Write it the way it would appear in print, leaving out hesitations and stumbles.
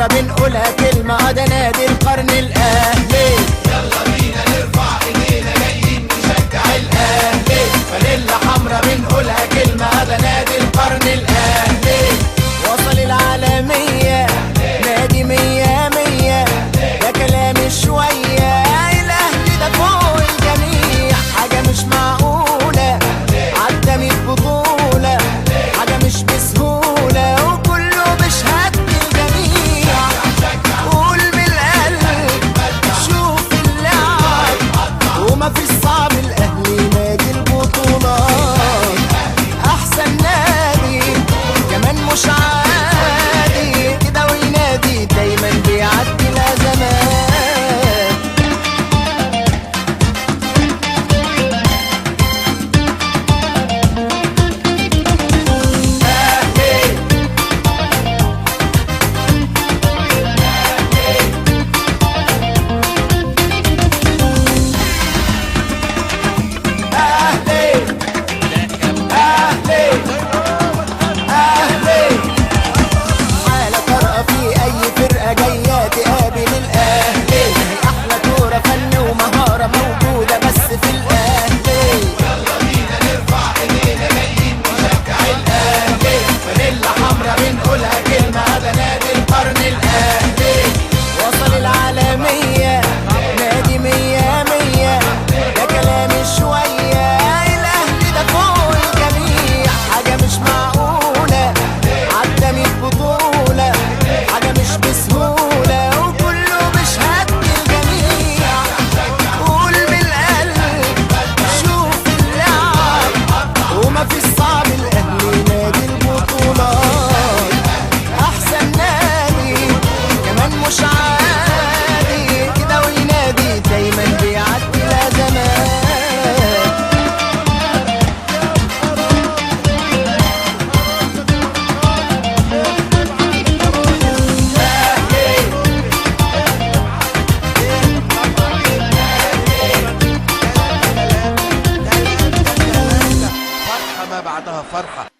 حمرا بنقولها كلمة، ده نادي القرن الأهلي. يلا بينا نرفع ايدينا جايين نشجع الأهلي. فانيلا حمرا بنقولها كلمة، ده نادي القرن الأهلي. وصل العالمية نادي مية مية، ده كلام شوية، الأهلي ده فوق الجميع، حاجة مش معقولة، عدى 100 بطولة، حاجة مش بسهولة، وكله بشهادة الجميع. قول من القلب شوف اللعب، وما في الصعب، الأهلي نادي البطولات، أحسن نادي كمان مش عادي، كده وينادي دايما بيعدي الأزمات. حالة طارئة في أي فرقة جاية تقابل الأهلي، أحلى كورة فن ومهارة موجودة بس في الأهلي. يلا بينا نرفع ايدينا جايين نشجع الأهلي. فانيلا حمرا بنقولها كلمة، ده نادي القرن الأهلي. وصل العالمية نادي مية مية، ده كلام شوية، الأهلي ده فوق الجميع، حاجة مش معقولة، عدى 100 بطولة، حاجة مش بسهولة، وكله بشهادة الجميع. قول من القلب شوف اللعب، وما في الصعب، الأهلي نادي البطولات، أحسن نادي كمان مش عادي، كده وينادي دايما بيعدي الأزمات. فرحة ما بعدها فرحة.